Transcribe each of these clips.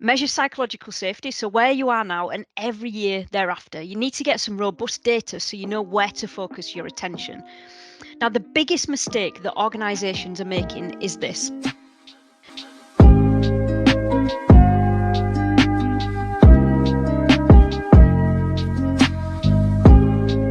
Measure psychological safety, so where you are now and every year thereafter. You need to get some robust data so you know where to focus your attention. Now, the biggest mistake that organisations are making is this.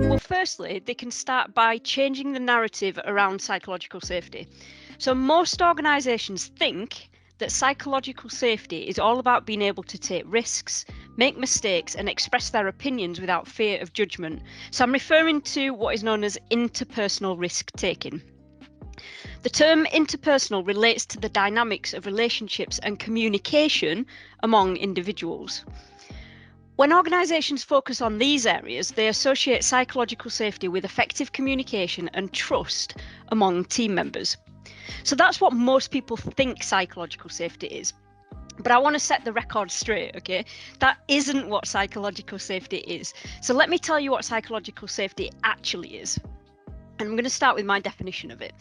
Well, firstly, they can start by changing the narrative around psychological safety. So most organisations think that psychological safety is all about being able to take risks, make mistakes, and express their opinions without fear of judgment. So I'm referring to what is known as interpersonal risk taking. The term interpersonal relates to the dynamics of relationships and communication among individuals. When organisations focus on these areas, they associate psychological safety with effective communication and trust among team members. So that's what most people think psychological safety is. But I want to set the record straight, okay? That isn't what psychological safety is. So let me tell you what psychological safety actually is. And I'm going to start with my definition of it.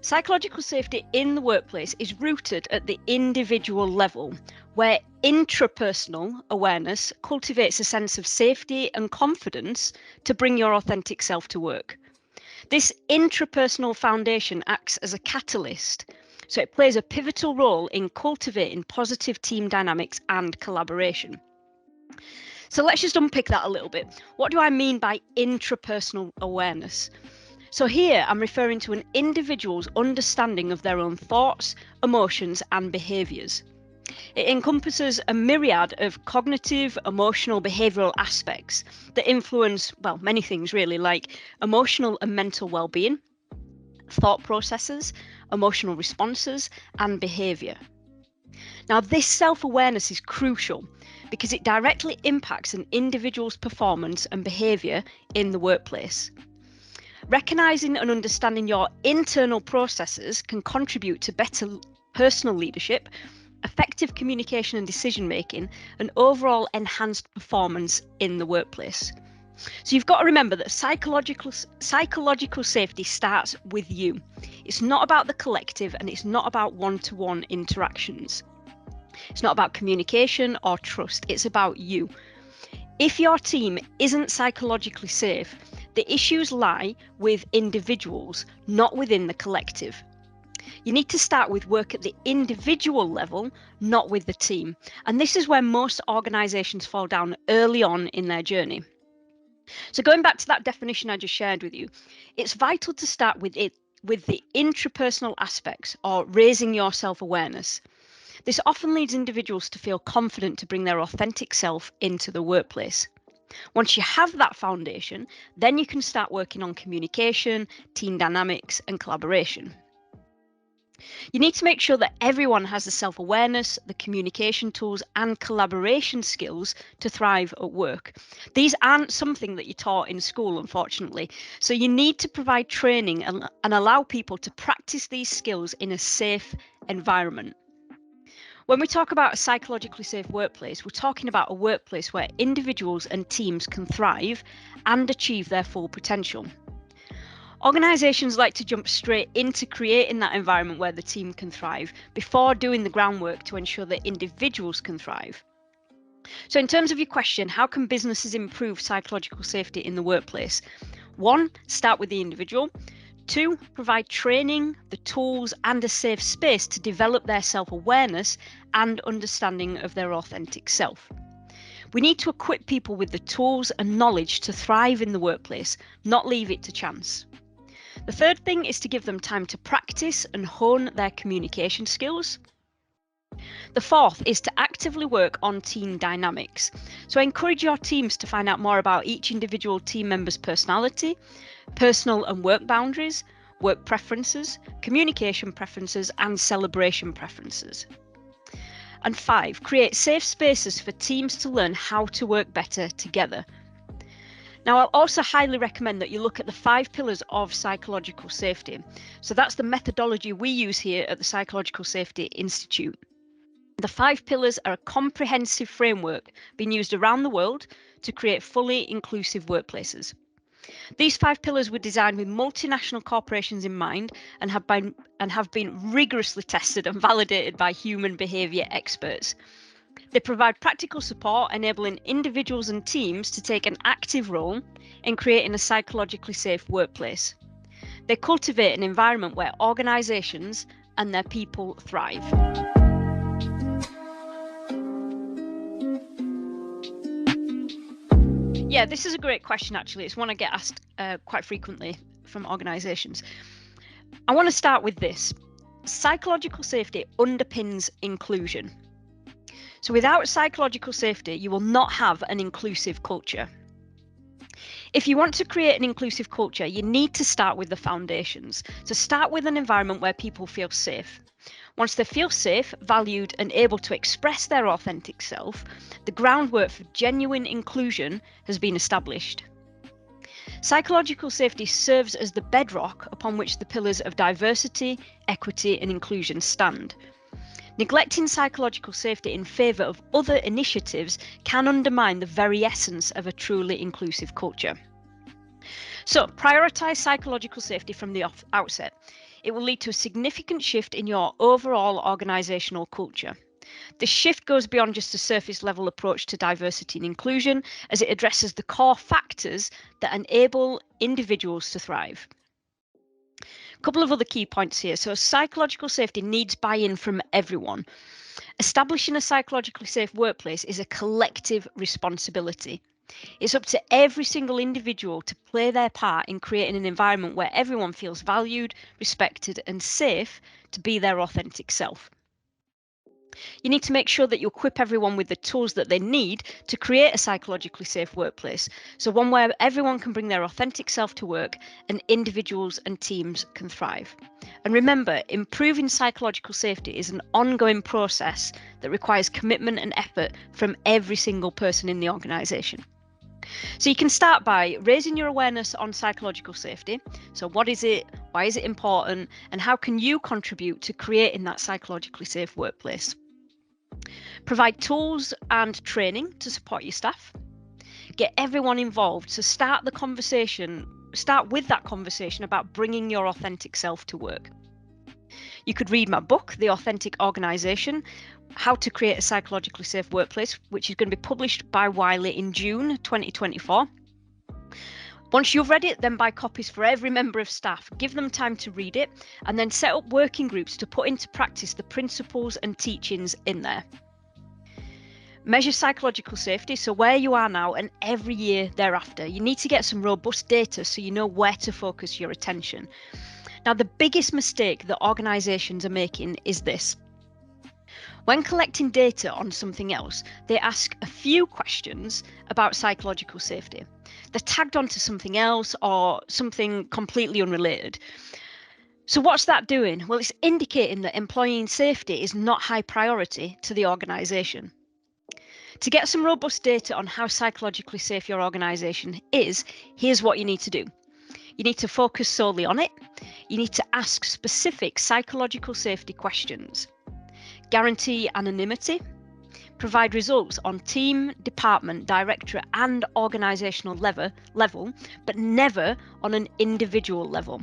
Psychological safety in the workplace is rooted at the individual level, where intrapersonal awareness cultivates a sense of safety and confidence to bring your authentic self to work. This intrapersonal foundation acts as a catalyst, so it plays a pivotal role in cultivating positive team dynamics and collaboration. So let's just unpick that a little bit. What do I mean by intrapersonal awareness? So here I'm referring to an individual's understanding of their own thoughts, emotions, and behaviours. It encompasses a myriad of cognitive, emotional, behavioural aspects that influence, well, many things really, like emotional and mental well-being, thought processes, emotional responses, and behaviour. Now, this self-awareness is crucial because it directly impacts an individual's performance and behaviour in the workplace. Recognising and understanding your internal processes can contribute to better personal leadership, effective communication and decision making, and overall enhanced performance in the workplace. So you've got to remember that psychological safety starts with you. It's not about the collective and it's not about one-to-one interactions. It's not about communication or trust, it's about you. If your team isn't psychologically safe, the issues lie with individuals, not within the collective. You need to start with work at the individual level, not with the team. And this is where most organisations fall down early on in their journey. So going back to that definition I just shared with you, it's vital to start with the intrapersonal aspects, or raising your self-awareness. This often leads individuals to feel confident to bring their authentic self into the workplace. Once you have that foundation, then you can start working on communication, team dynamics, and collaboration. You need to make sure that everyone has the self-awareness, the communication tools, and collaboration skills to thrive at work. These aren't something that you're taught in school, unfortunately. So you need to provide training and allow people to practice these skills in a safe environment. When we talk about a psychologically safe workplace, we're talking about a workplace where individuals and teams can thrive and achieve their full potential. Organisations like to jump straight into creating that environment where the team can thrive before doing the groundwork to ensure that individuals can thrive. So in terms of your question, how can businesses improve psychological safety in the workplace? 1, start with the individual. 2, provide training, the tools, and a safe space to develop their self-awareness and understanding of their authentic self. We need to equip people with the tools and knowledge to thrive in the workplace, not leave it to chance. The third thing is to give them time to practice and hone their communication skills. The fourth is to actively work on team dynamics. So I encourage your teams to find out more about each individual team member's personality, personal and work boundaries, work preferences, communication preferences, and celebration preferences. And 5, create safe spaces for teams to learn how to work better together. Now, I'll also highly recommend that you look at the 5 pillars of psychological safety. So that's the methodology we use here at the Psychological Safety Institute. The 5 pillars are a comprehensive framework being used around the world to create fully inclusive workplaces. These 5 pillars were designed with multinational corporations in mind and have been rigorously tested and validated by human behaviour experts. They provide practical support, enabling individuals and teams to take an active role in creating a psychologically safe workplace. They cultivate an environment where organisations and their people thrive. Yeah, this is a great question, actually. It's one I get asked quite frequently from organisations. I want to start with this. Psychological safety underpins inclusion. So without psychological safety, you will not have an inclusive culture. If you want to create an inclusive culture, you need to start with the foundations. So start with an environment where people feel safe. Once they feel safe, valued, and able to express their authentic self, the groundwork for genuine inclusion has been established. Psychological safety serves as the bedrock upon which the pillars of diversity, equity, and inclusion stand. Neglecting psychological safety in favour of other initiatives can undermine the very essence of a truly inclusive culture. So, prioritise psychological safety from the outset. It will lead to a significant shift in your overall organisational culture. This shift goes beyond just a surface level approach to diversity and inclusion, as it addresses the core factors that enable individuals to thrive. A couple of other key points here. So, psychological safety needs buy-in from everyone. Establishing a psychologically safe workplace is a collective responsibility. It's up to every single individual to play their part in creating an environment where everyone feels valued, respected, and safe to be their authentic self. You need to make sure that you equip everyone with the tools that they need to create a psychologically safe workplace. So one where everyone can bring their authentic self to work and individuals and teams can thrive. And remember, improving psychological safety is an ongoing process that requires commitment and effort from every single person in the organisation. So you can start by raising your awareness on psychological safety. So what is it? Why is it important? And how can you contribute to creating that psychologically safe workplace? Provide tools and training to support your staff. Get everyone involved. So start with that conversation about bringing your authentic self to work. You could read my book, The Authentic Organisation, How to Create a Psychologically Safe Workplace, which is going to be published by Wiley in June 2024. Once you've read it, then buy copies for every member of staff. Give them time to read it, and then set up working groups to put into practice the principles and teachings in there. Measure psychological safety, so where you are now and every year thereafter. You need to get some robust data so you know where to focus your attention. Now, the biggest mistake that organisations are making is this. When collecting data on something else, they ask a few questions about psychological safety. They're tagged onto something else or something completely unrelated. So what's that doing? Well, it's indicating that employee safety is not high priority to the organisation. To get some robust data on how psychologically safe your organisation is, here's what you need to do. You need to focus solely on it. You need to ask specific psychological safety questions. Guarantee anonymity. Provide results on team, department, directorate and organisational level, but never on an individual level.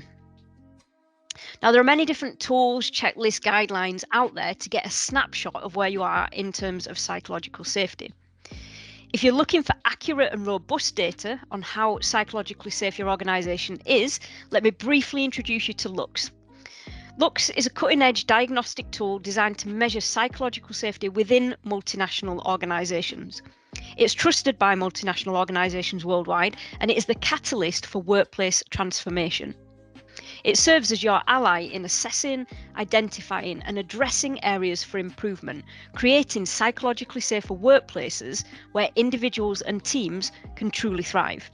Now, there are many different tools, checklists, guidelines out there to get a snapshot of where you are in terms of psychological safety. If you're looking for accurate and robust data on how psychologically safe your organisation is, let me briefly introduce you to Lux. Lux is a cutting-edge diagnostic tool designed to measure psychological safety within multinational organisations. It's trusted by multinational organisations worldwide, and it is the catalyst for workplace transformation. It serves as your ally in assessing, identifying and addressing areas for improvement, creating psychologically safer workplaces where individuals and teams can truly thrive.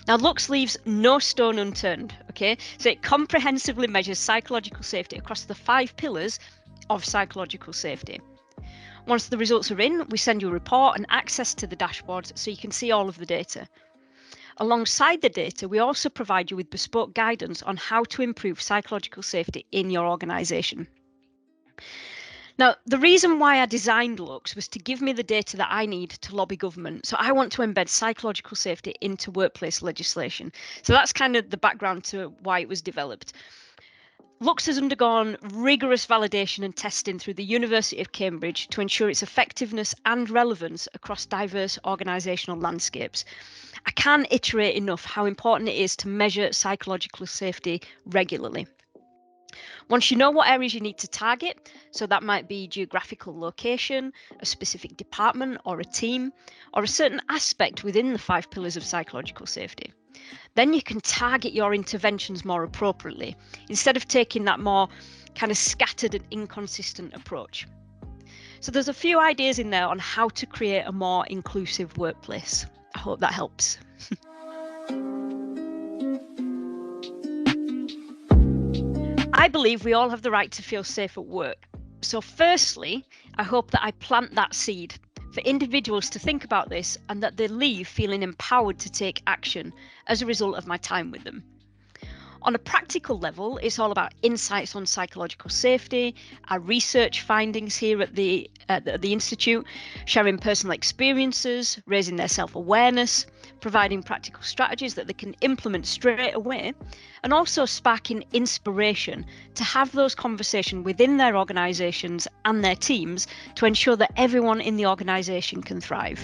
Now, Lux leaves no stone unturned, okay? So it comprehensively measures psychological safety across the 5 pillars of psychological safety. Once the results are in, we send you a report and access to the dashboards so you can see all of the data. Alongside the data, we also provide you with bespoke guidance on how to improve psychological safety in your organisation. Now, the reason why I designed Lux was to give me the data that I need to lobby government. So I want to embed psychological safety into workplace legislation. So that's kind of the background to why it was developed. Lux has undergone rigorous validation and testing through the University of Cambridge to ensure its effectiveness and relevance across diverse organisational landscapes. I can't iterate enough how important it is to measure psychological safety regularly. Once you know what areas you need to target, so that might be geographical location, a specific department or a team, or a certain aspect within the 5 pillars of psychological safety, then you can target your interventions more appropriately instead of taking that more kind of scattered and inconsistent approach. So there's a few ideas in there on how to create a more inclusive workplace. I hope that helps. I believe we all have the right to feel safe at work. So firstly, I hope that I plant that seed for individuals to think about this and that they leave feeling empowered to take action as a result of my time with them. On a practical level, it's all about insights on psychological safety, our research findings here at the Institute, sharing personal experiences, raising their self-awareness, providing practical strategies that they can implement straight away, and also sparking inspiration to have those conversations within their organisations and their teams to ensure that everyone in the organisation can thrive.